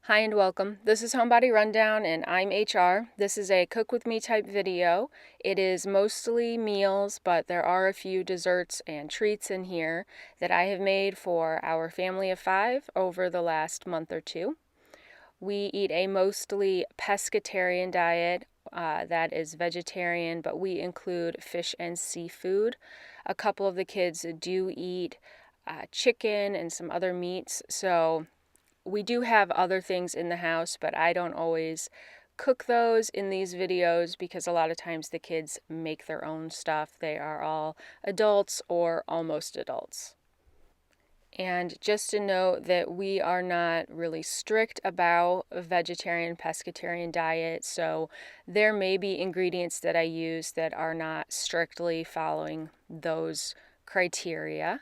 Hi and welcome. This is Homebody Rundown and I'm HR. This is a cook with me type video. It is mostly meals, but there are a few desserts and treats in here that I have made for our family of 5 over the last month or two. We eat a mostly pescatarian diet that is vegetarian, but we include fish and seafood. A couple of the kids do eat chicken and some other meats, so we do have other things in the house, but I don't always cook those in these videos because a lot of times the kids make their own stuff. They are all adults or almost adults. And just to note that we are not really strict about a vegetarian pescatarian diet, so there may be ingredients that I use that are not strictly following those criteria.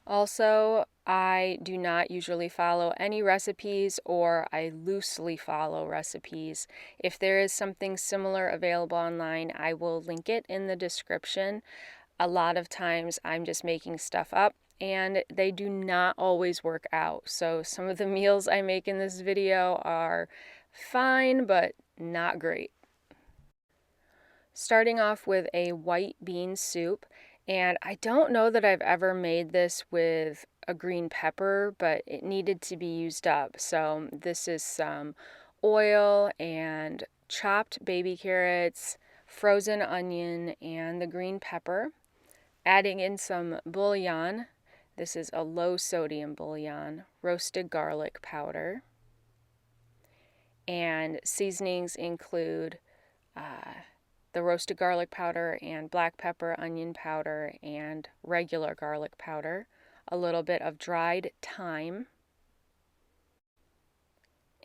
Also, I do not usually follow any recipes, or I loosely follow recipes. If there is something similar available online, I will link it in the description. A lot of times I'm just making stuff up and they do not always work out. So some of the meals I make in this video are fine, but not great. Starting off with a white bean soup. And I don't know that I've ever made this with a green pepper, but it needed to be used up. So this is some oil and chopped baby carrots, frozen onion, and the green pepper. Adding in some bouillon. This is a low sodium bouillon, roasted garlic powder. And seasonings include the roasted garlic powder and black pepper, onion powder, and regular garlic powder, a little bit of dried thyme.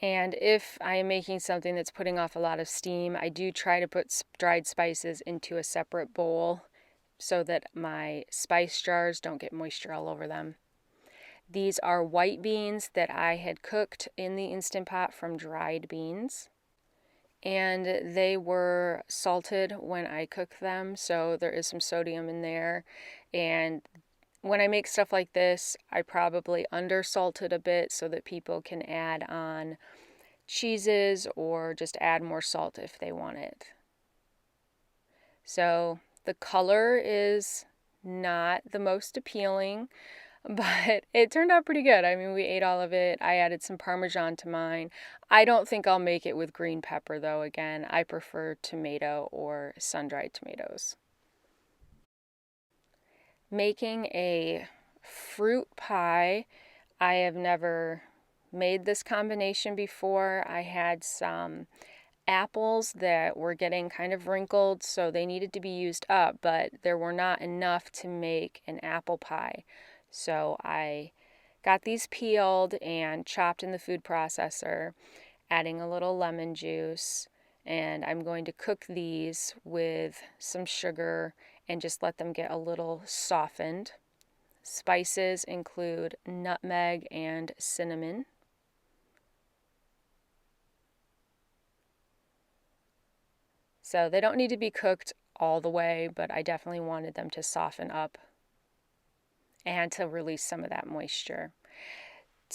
And if I am making something that's putting off a lot of steam, I do try to put dried spices into a separate bowl so that my spice jars don't get moisture all over them. These are white beans that I had cooked in the Instant Pot from dried beans. And they were salted when I cooked them, so there is some sodium in there. And when I make stuff like this, I probably undersalted a bit so that people can add on cheeses or just add more salt if they want it. So the color is not the most appealing, but it turned out pretty good. I mean, we ate all of it. I added some Parmesan to mine. I don't think I'll make it with green pepper, though. Again, I prefer tomato or sun-dried tomatoes. Making a fruit pie. I have never made this combination before. I had some apples that were getting kind of wrinkled, so they needed to be used up, but there were not enough to make an apple pie. So I got these peeled and chopped in the food processor, adding a little lemon juice, and I'm going to cook these with some sugar and just let them get a little softened. Spices include nutmeg and cinnamon. So they don't need to be cooked all the way, but I definitely wanted them to soften up and to release some of that moisture.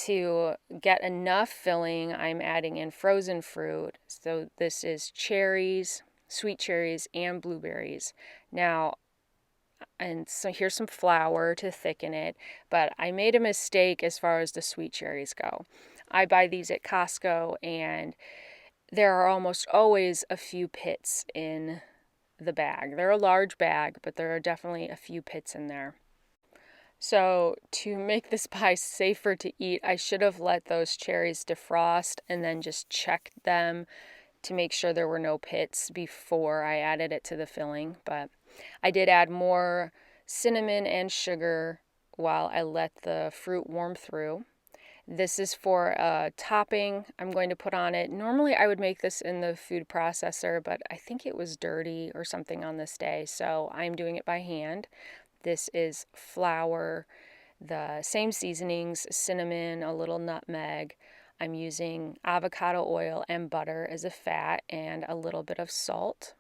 To get enough filling, I'm adding in frozen fruit. So this is cherries, sweet cherries, and blueberries. Now, and so here's some flour to thicken it, but I made a mistake as far as the sweet cherries go. I buy these at Costco, and there are almost always a few pits in the bag. They're a large bag, but there are definitely a few pits in there. So to make this pie safer to eat, I should have let those cherries defrost and then just checked them to make sure there were no pits before I added it to the filling. But I did add more cinnamon and sugar while I let the fruit warm through. This is for a topping I'm going to put on it. Normally I would make this in the food processor, but I think it was dirty or something on this day, so I'm doing it by hand. This is flour, the same seasonings, cinnamon, a little nutmeg. I'm using avocado oil and butter as a fat and a little bit of salt.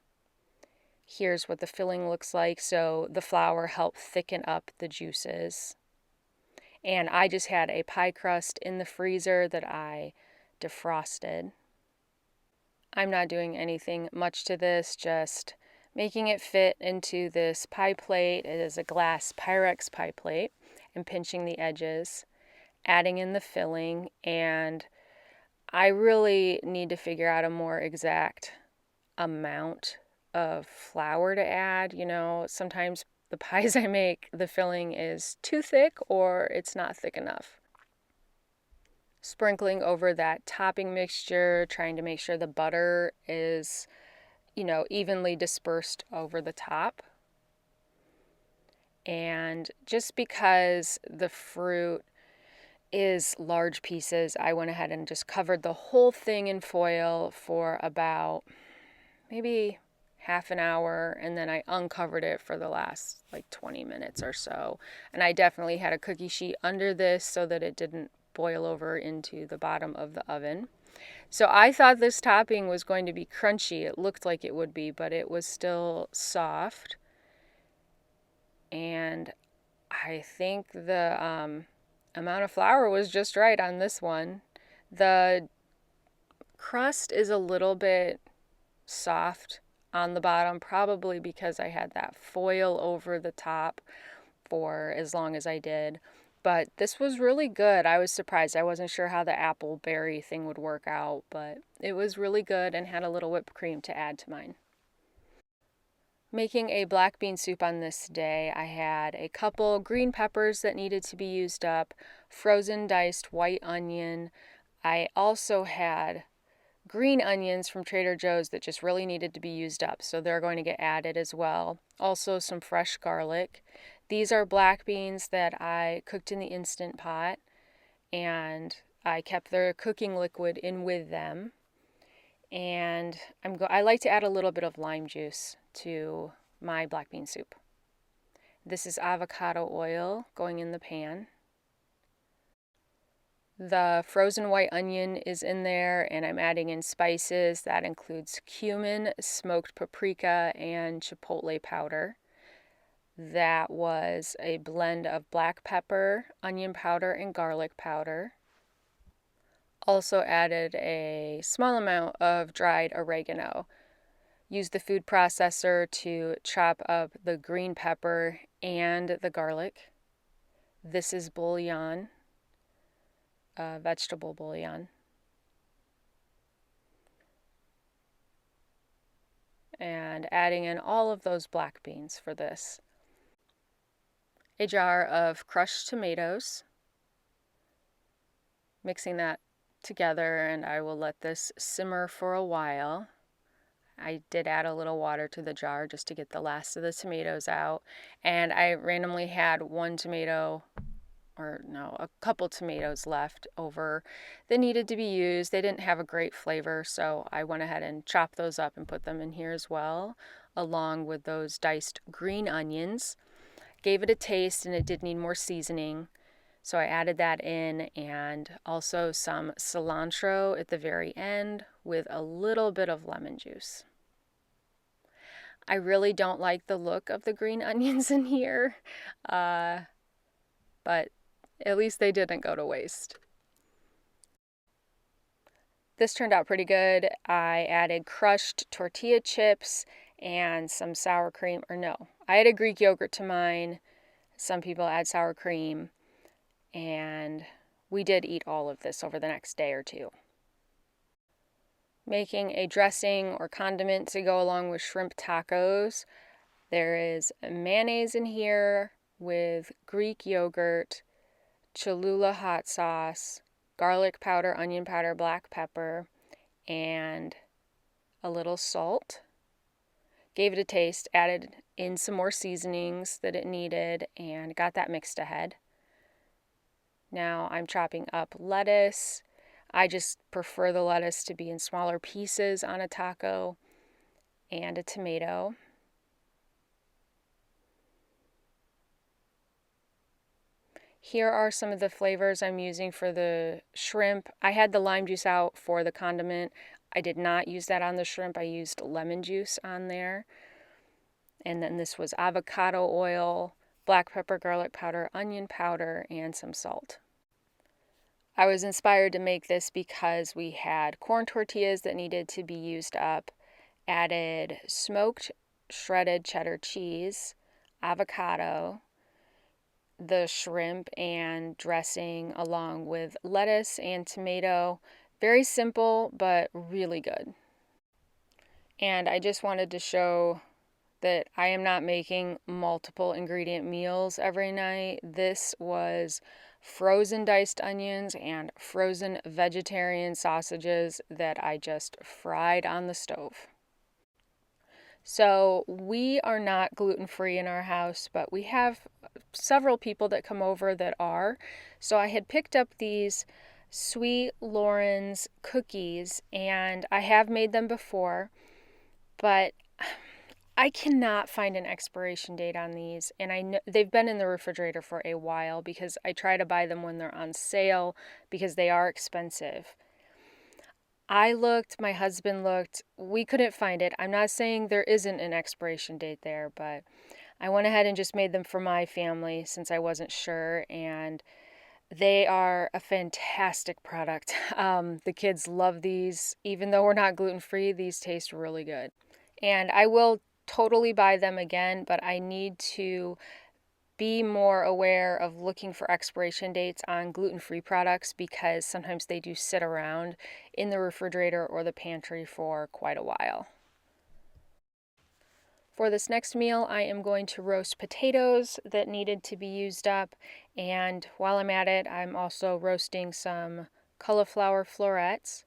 Here's what the filling looks like. So the flour helped thicken up the juices. And I just had a pie crust in the freezer that I defrosted. I'm not doing anything much to this, just making it fit into this pie plate. It is a glass Pyrex pie plate, and pinching the edges, adding in the filling, and I really need to figure out a more exact amount of flour to add. You know, sometimes the pies I make, the filling is too thick or it's not thick enough. Sprinkling over that topping mixture, trying to make sure the butter is, evenly dispersed over the top. And just because the fruit is large pieces, I went ahead and just covered the whole thing in foil for about maybe half an hour, and then I uncovered it for the last 20 minutes or so. And I definitely had a cookie sheet under this so that it didn't boil over into the bottom of the oven. So I thought this topping was going to be crunchy. It looked like it would be, but it was still soft. And I think the amount of flour was just right on this one. The crust is a little bit soft on the bottom, probably because I had that foil over the top for as long as I did. But this was really good. I was surprised. I wasn't sure how the apple berry thing would work out, but it was really good and had a little whipped cream to add to mine. Making a black bean soup on this day, I had a couple green peppers that needed to be used up, frozen diced white onion. I also had green onions from Trader Joe's that just really needed to be used up, so they're going to get added as well. Also some fresh garlic. These are black beans that I cooked in the Instant Pot, and I kept the cooking liquid in with them. And I like to add a little bit of lime juice to my black bean soup. This is avocado oil going in the pan. The frozen white onion is in there, and I'm adding in spices. That includes cumin, smoked paprika, and chipotle powder. That was a blend of black pepper, onion powder, and garlic powder. Also added a small amount of dried oregano. Used the food processor to chop up the green pepper and the garlic. This is bouillon, vegetable bouillon. And adding in all of those black beans for this. A jar of crushed tomatoes. Mixing that together, and I will let this simmer for a while. I did add a little water to the jar just to get the last of the tomatoes out, and I randomly had a couple tomatoes left over that needed to be used. They didn't have a great flavor, so I went ahead and chopped those up and put them in here as well, along with those diced green onions. Gave it a taste, and it did need more seasoning. So I added that in, and also some cilantro at the very end with a little bit of lemon juice. I really don't like the look of the green onions in here, but at least they didn't go to waste. This turned out pretty good. I added crushed tortilla chips and some sour cream, I added Greek yogurt to mine. Some people add sour cream. And we did eat all of this over the next day or two. Making a dressing or condiment to go along with shrimp tacos. There is mayonnaise in here with Greek yogurt, Cholula hot sauce, garlic powder, onion powder, black pepper, and a little salt. Gave it a taste, added in some more seasonings that it needed, and got that mixed ahead. Now I'm chopping up lettuce. I just prefer the lettuce to be in smaller pieces on a taco, and a tomato. Here are some of the flavors I'm using for the shrimp. I had the lime juice out for the condiment. I did not use that on the shrimp. I used lemon juice on there. And then this was avocado oil, black pepper, garlic powder, onion powder, and some salt. I was inspired to make this because we had corn tortillas that needed to be used up, added smoked shredded cheddar cheese, avocado, the shrimp and dressing along with lettuce and tomato. Very simple, but really good. And I just wanted to show that I am not making multiple ingredient meals every night. This was frozen diced onions and frozen vegetarian sausages that I just fried on the stove. So we are not gluten-free in our house, but we have several people that come over that are. So I had picked up these Sweet Lauren's cookies, and I have made them before, but I cannot find an expiration date on these, and I know they've been in the refrigerator for a while because I try to buy them when they're on sale because they are expensive. I looked, my husband looked, we couldn't find it. I'm not saying there isn't an expiration date there, but I went ahead and just made them for my family since I wasn't sure, and they are a fantastic product. The kids love these. Even though we're not gluten-free, these taste really good. And I will totally buy them again, but I need to be more aware of looking for expiration dates on gluten-free products because sometimes they do sit around in the refrigerator or the pantry for quite a while. For this next meal, I am going to roast potatoes that needed to be used up, and while I'm at it, I'm also roasting some cauliflower florets,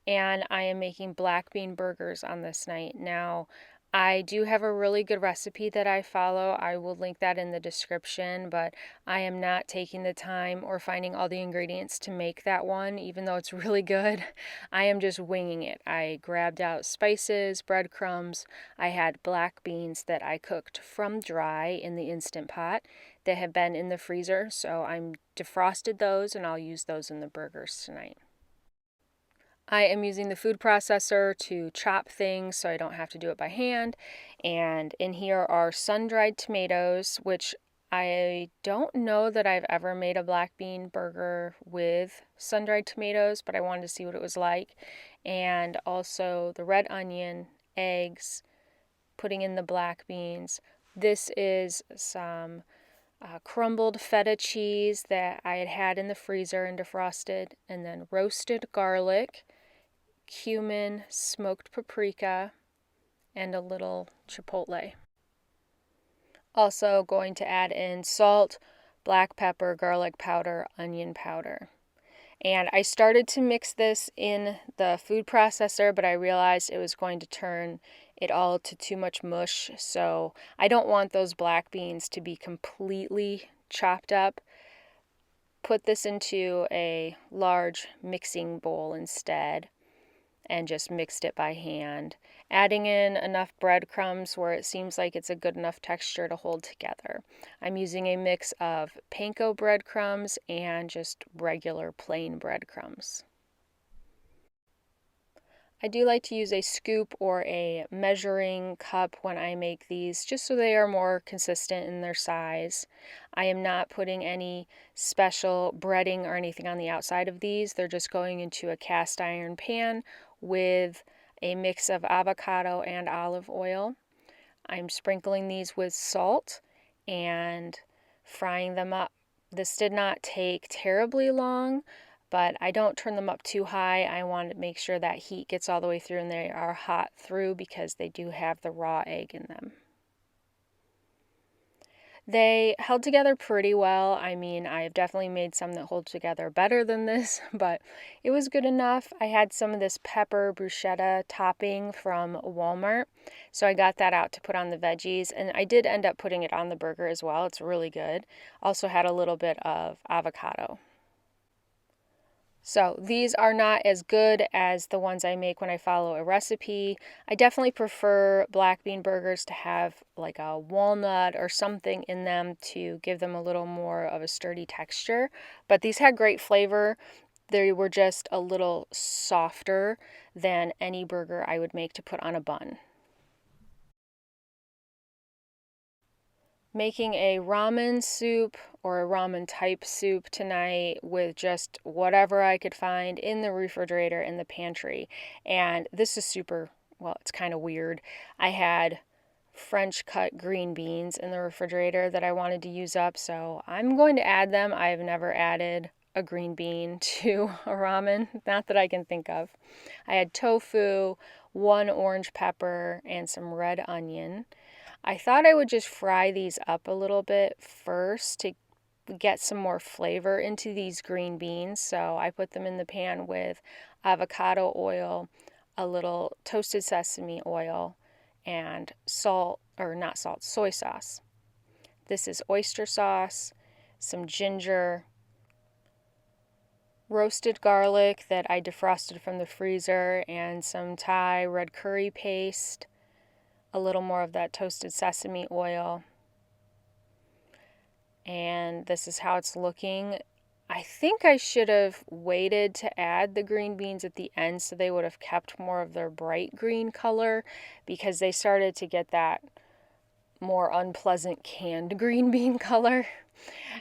and I am making black bean burgers on this night. Now, I do have a really good recipe that I follow. I will link that in the description, but I am not taking the time or finding all the ingredients to make that one, even though it's really good. I am just winging it. I grabbed out spices, breadcrumbs. I had black beans that I cooked from dry in the Instant Pot that have been in the freezer, so I'm defrosted those and I'll use those in the burgers tonight. I am using the food processor to chop things so I don't have to do it by hand. And in here are sun-dried tomatoes, which I don't know that I've ever made a black bean burger with sun-dried tomatoes, but I wanted to see what it was like. And also the red onion, eggs, putting in the black beans. This is some crumbled feta cheese that I had had in the freezer and defrosted, and then roasted garlic, cumin, smoked paprika, and a little chipotle. Also going to add in salt, black pepper, garlic powder, onion powder. And I started to mix this in the food processor, but I realized it was going to turn it all to too much mush. So I don't want those black beans to be completely chopped up. Put this into a large mixing bowl instead and just mixed it by hand, adding in enough breadcrumbs where it seems like it's a good enough texture to hold together. I'm using a mix of panko breadcrumbs and just regular plain breadcrumbs. I do like to use a scoop or a measuring cup when I make these, just so they are more consistent in their size. I am not putting any special breading or anything on the outside of these. They're just going into a cast iron pan with a mix of avocado and olive oil. I'm sprinkling these with salt and frying them up. This did not take terribly long, but I don't turn them up too high. I want to make sure that heat gets all the way through and they are hot through because they do have the raw egg in them. They held together pretty well. I mean, I've definitely made some that hold together better than this, but it was good enough. I had some of this pepper bruschetta topping from Walmart, so I got that out to put on the veggies, and I did end up putting it on the burger as well. It's really good. Also had a little bit of avocado. So these are not as good as the ones I make when I follow a recipe. I definitely prefer black bean burgers to have like a walnut or something in them to give them a little more of a sturdy texture. But these had great flavor. They were just a little softer than any burger I would make to put on a bun. Making a ramen soup or a ramen type soup tonight with just whatever I could find in the refrigerator in the pantry. And this is super, well, it's kind of weird. I had French cut green beans in the refrigerator that I wanted to use up, so I'm going to add them. I've never added a green bean to a ramen, not that I can think of. I had tofu, one orange pepper, and some red onion. I thought I would just fry these up a little bit first to get some more flavor into these green beans. So I put them in the pan with avocado oil, a little toasted sesame oil, and salt, or not salt, soy sauce. This is oyster sauce, some ginger, roasted garlic that I defrosted from the freezer, and some Thai red curry paste, a little more of that toasted sesame oil. And this is how it's looking. I think I should have waited to add the green beans at the end so they would have kept more of their bright green color, because they started to get that more unpleasant canned green bean color.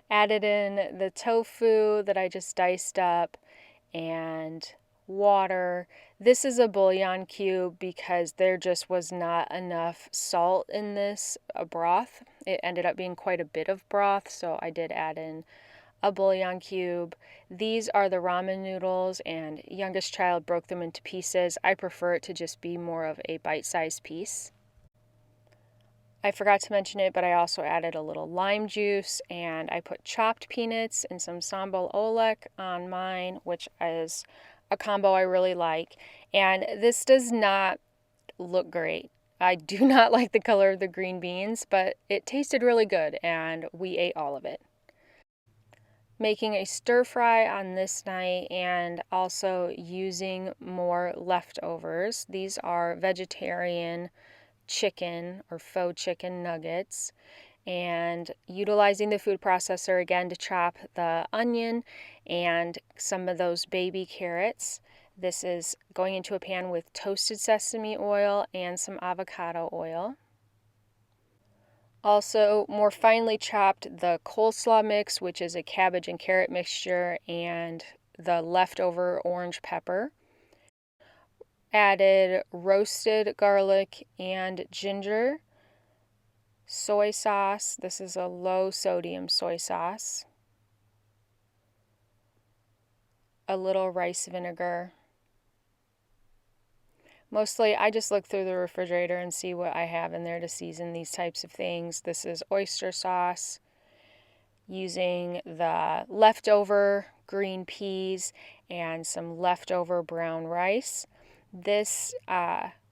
Added in the tofu that I just diced up and water. This is a bouillon cube because there just was not enough salt in this broth. It ended up being quite a bit of broth, so I did add in a bouillon cube. These are the ramen noodles, and youngest child broke them into pieces. I prefer it to just be more of a bite-sized piece. I forgot to mention it, but I also added a little lime juice, and I put chopped peanuts and some sambal oelek on mine, which is a combo I really like. And this does not look great. I do not like the color of the green beans, but it tasted really good, and we ate all of it. Making a stir fry on this night and also using more leftovers. These are vegetarian chicken or faux chicken nuggets, and utilizing the food processor again to chop the onion and some of those baby carrots. This is going into a pan with toasted sesame oil and some avocado oil. Also, more finely chopped the coleslaw mix, which is a cabbage and carrot mixture, and the leftover orange pepper. Added roasted garlic and ginger, soy sauce. This is a low sodium soy sauce. A little rice vinegar. Mostly I just look through the refrigerator and see what I have in there to season these types of things. This is oyster sauce, using the leftover green peas and some leftover brown rice. This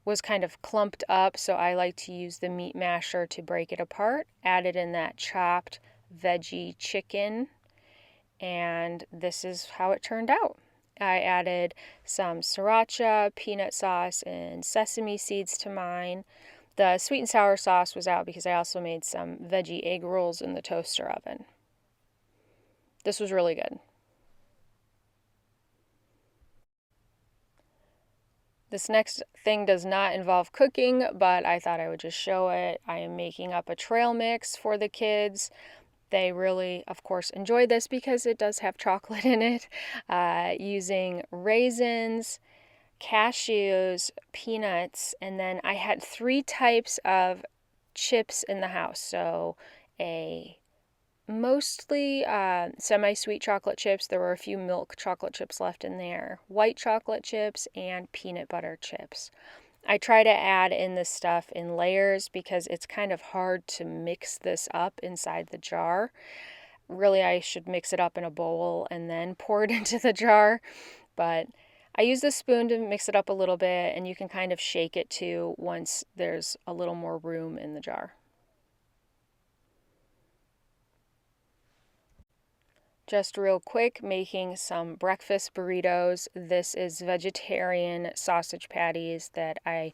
was kind of clumped up, so I like to use the meat masher to break it apart. Added in that chopped veggie chicken, and this is how it turned out. I added some sriracha, peanut sauce, and sesame seeds to mine. The sweet and sour sauce was out because I also made some veggie egg rolls in the toaster oven. This was really good. This next thing does not involve cooking, but I thought I would just show it. I am making up a trail mix for the kids. They really, of course, enjoy this because it does have chocolate in it. Using raisins, cashews, peanuts, and then I had 3 types of chips in the house. So a mostly semi-sweet chocolate chips. There were a few milk chocolate chips left in there, white chocolate chips, and peanut butter chips. I try to add in this stuff in layers because it's kind of hard to mix this up inside the jar. Really, I should mix it up in a bowl and then pour it into the jar, but I use the spoon to mix it up a little bit, and you can kind of shake it too once there's a little more room in the jar. Just real quick, making some breakfast burritos. This is vegetarian sausage patties that I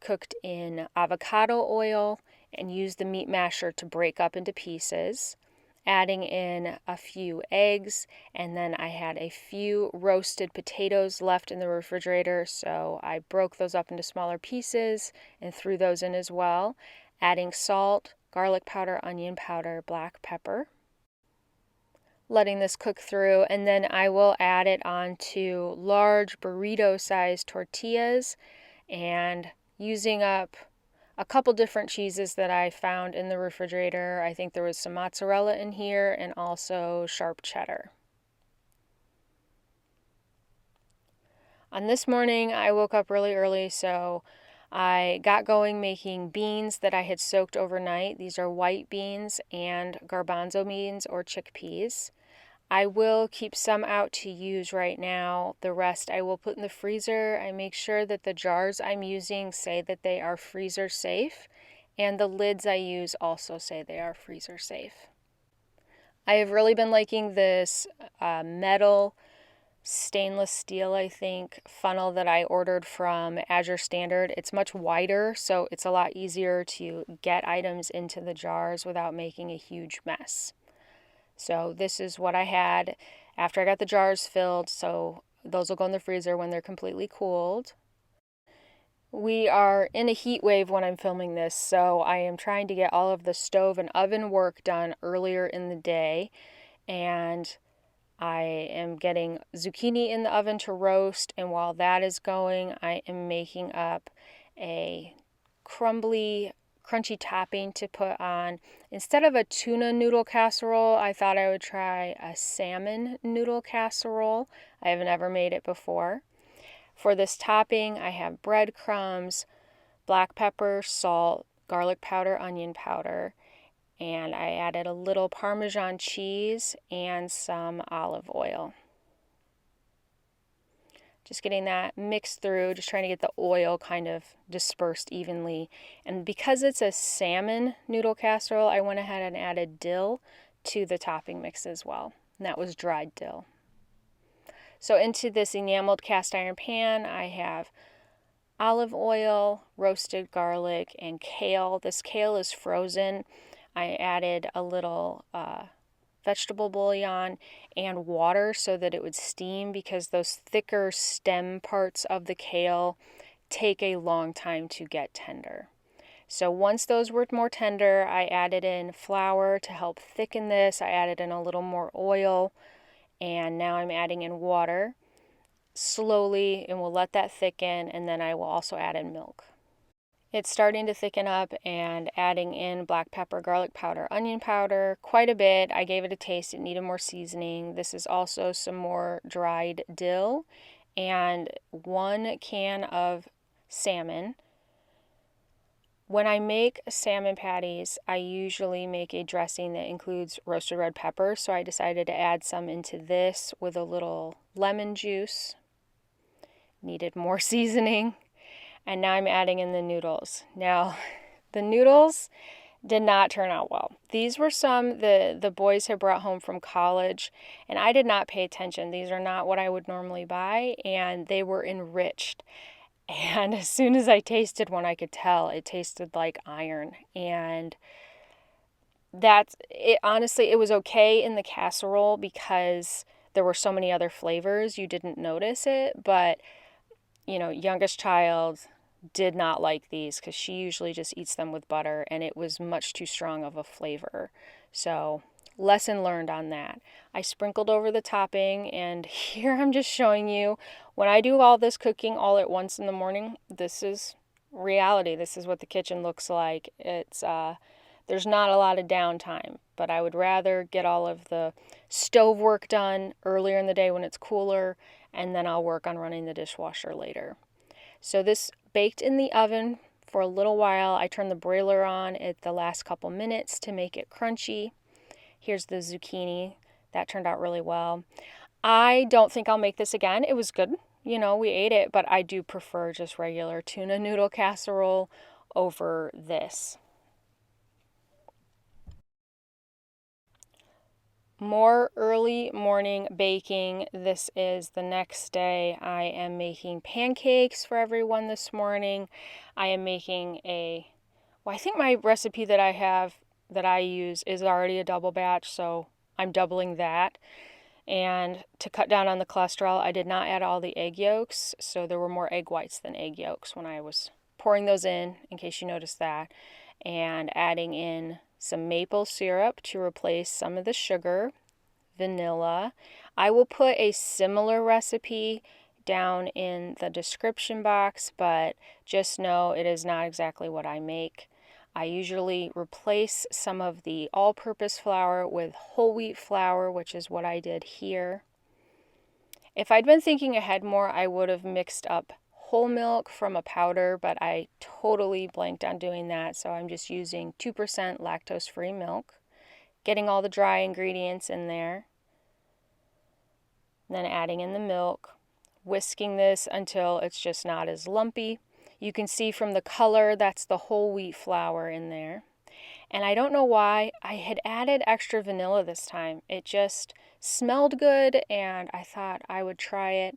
cooked in avocado oil and used the meat masher to break up into pieces. Adding in a few eggs, and then I had a few roasted potatoes left in the refrigerator, so I broke those up into smaller pieces and threw those in as well. Adding salt, garlic powder, onion powder, black pepper. Letting this cook through, and then I will add it onto large burrito-sized tortillas and using up a couple different cheeses that I found in the refrigerator. I think there was some mozzarella in here and also sharp cheddar. On this morning, I woke up really early, so I got going making beans that I had soaked overnight. These are white beans and garbanzo beans or chickpeas. I will keep some out to use right now. The rest I will put in the freezer. I make sure that the jars I'm using say that they are freezer safe, and the lids I use also say they are freezer safe. I have really been liking this metal stainless steel, I think, funnel that I ordered from Azure Standard. It's much wider, so it's a lot easier to get items into the jars without making a huge mess. So this is what I had after I got the jars filled, so those will go in the freezer when they're completely cooled. We are in a heat wave when I'm filming this, so I am trying to get all of the stove and oven work done earlier in the day, and I am getting zucchini in the oven to roast, and while that is going, I am making up a crunchy topping to put on. Instead of a tuna noodle casserole, I thought I would try a salmon noodle casserole. I have never made it before. For this topping, I have breadcrumbs, black pepper, salt, garlic powder, onion powder, and I added a little Parmesan cheese and some olive oil. Just getting that mixed through, just trying to get the oil kind of dispersed evenly. And because it's a salmon noodle casserole, I went ahead and added dill to the topping mix as well. And that was dried dill. So into this enameled cast iron pan, I have olive oil, roasted garlic, and kale. This kale is frozen. I added a little vegetable bouillon and water so that it would steam, because those thicker stem parts of the kale take a long time to get tender. So once those were more tender, I added in flour to help thicken this. I added in a little more oil, and now I'm adding in water slowly, and we'll let that thicken, and then I will also add in milk. It's starting to thicken up, and adding in black pepper, garlic powder, onion powder, quite a bit. I gave it a taste. It needed more seasoning. This is also some more dried dill and 1 can of salmon. When I make salmon patties, I usually make a dressing that includes roasted red pepper, so I decided to add some into this with a little lemon juice. Needed more seasoning. And now I'm adding in the noodles. Now, the noodles did not turn out well. These were some the boys had brought home from college, and I did not pay attention. These are not what I would normally buy, and they were enriched. And as soon as I tasted one, I could tell it tasted like iron. And that's it. Honestly, it was okay in the casserole because there were so many other flavors, you didn't notice it. But, youngest child did not like these because she usually just eats them with butter, and it was much too strong of a flavor. So, lesson learned on that. I sprinkled over the topping, and here I'm just showing you when I do all this cooking all at once in the morning. This is reality. This is what the kitchen looks like. It's there's not a lot of downtime, but I would rather get all of the stove work done earlier in the day when it's cooler, and then I'll work on running the dishwasher later. So this baked in the oven for a little while. I turned the broiler on at the last couple minutes to make it crunchy. Here's the zucchini. That turned out really well. I don't think I'll make this again. It was good. We ate it, but I do prefer just regular tuna noodle casserole over this. More early morning baking. This is the next day. I am making pancakes for everyone this morning. I am making I think my recipe that I use is already a double batch, so I'm doubling that. And to cut down on the cholesterol, I did not add all the egg yolks, so there were more egg whites than egg yolks when I was pouring those in case you noticed that. and adding in some maple syrup to replace some of the sugar, vanilla. I will put a similar recipe down in the description box, but just know it is not exactly what I make. I usually replace some of the all-purpose flour with whole wheat flour, which is what I did here. If I'd been thinking ahead more, I would have mixed up whole milk from a powder, but I totally blanked on doing that, so I'm just using 2% lactose-free milk, getting all the dry ingredients in there, then adding in the milk, whisking this until it's just not as lumpy. You can see from the color that's the whole wheat flour in there. And I don't know why I had added extra vanilla this time. It just smelled good and I thought I would try it.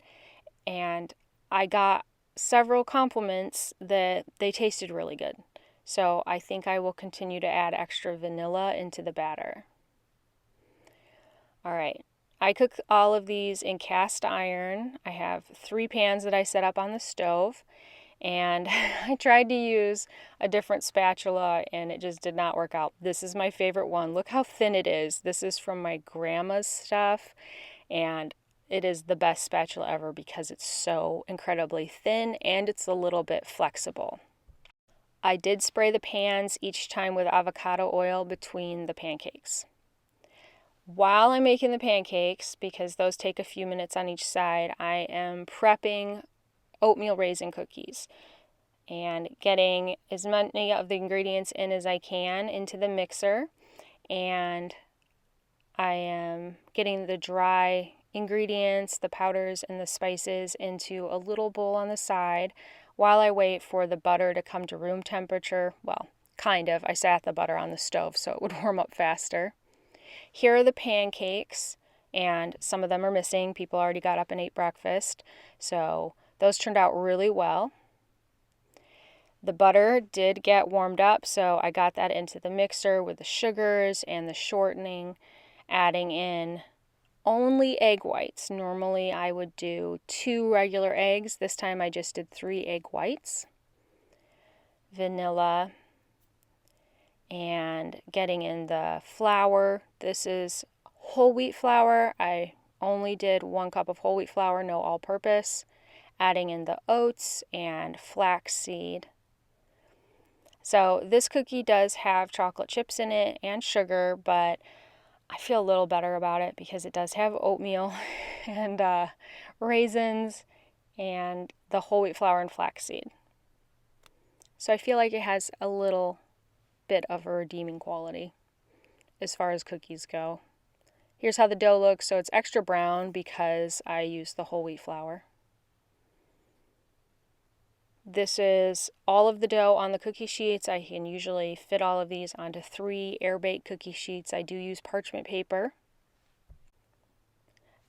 And I got several compliments that they tasted really good. So I think I will continue to add extra vanilla into the batter. All right. I cook all of these in cast iron. I have 3 pans that I set up on the stove. And I tried to use a different spatula and it just did not work out. This is my favorite one. Look how thin it is. This is from my grandma's stuff and it is the best spatula ever because it's so incredibly thin and it's a little bit flexible. I did spray the pans each time with avocado oil between the pancakes. While I'm making the pancakes, because those take a few minutes on each side, I am prepping oatmeal raisin cookies and getting as many of the ingredients in as I can into the mixer, and I am getting the dry ingredients, the powders and the spices into a little bowl on the side while I wait for the butter to come to room temperature. Well, kind of. I sat the butter on the stove so it would warm up faster. Here are the pancakes, and some of them are missing. People already got up and ate breakfast, so those turned out really well. The butter did get warmed up, so I got that into the mixer with the sugars and the shortening, adding in only egg whites. Normally I would do 2 regular eggs. This time I just did 3 egg whites. Vanilla, and getting in the flour. This is whole wheat flour. I only did 1 cup of whole wheat flour, no all-purpose. Adding in the oats and flaxseed. So this cookie does have chocolate chips in it and sugar, but I feel a little better about it because it does have oatmeal and raisins and the whole wheat flour and flaxseed. So I feel like it has a little bit of a redeeming quality as far as cookies go. Here's how the dough looks. So it's extra brown because I use the whole wheat flour. This is all of the dough on the cookie sheets. I can usually fit all of these onto 3 air-baked cookie sheets. I do use parchment paper.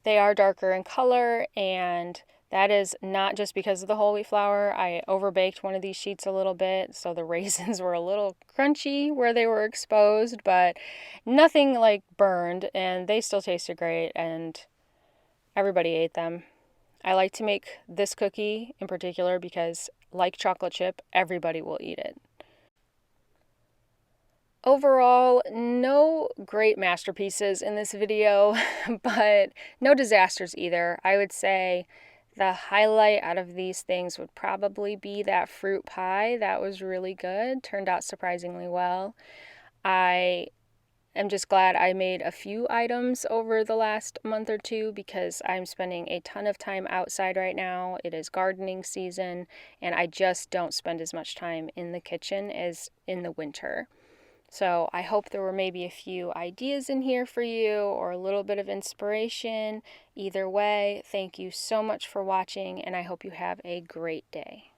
They are darker in color, and that is not just because of the whole wheat flour. I overbaked one of these sheets a little bit, so the raisins were a little crunchy where they were exposed, but nothing like burned, and they still tasted great, and everybody ate them. I like to make this cookie in particular because, like chocolate chip, everybody will eat it. Overall, no great masterpieces in this video, but no disasters either. I would say the highlight out of these things would probably be that fruit pie. That was really good. Turned out surprisingly well. I am just glad I made a few items over the last month or 2 because I'm spending a ton of time outside right now. It is gardening season, and I just don't spend as much time in the kitchen as in the winter. So I hope there were maybe a few ideas in here for you or a little bit of inspiration. Either way, thank you so much for watching, and I hope you have a great day.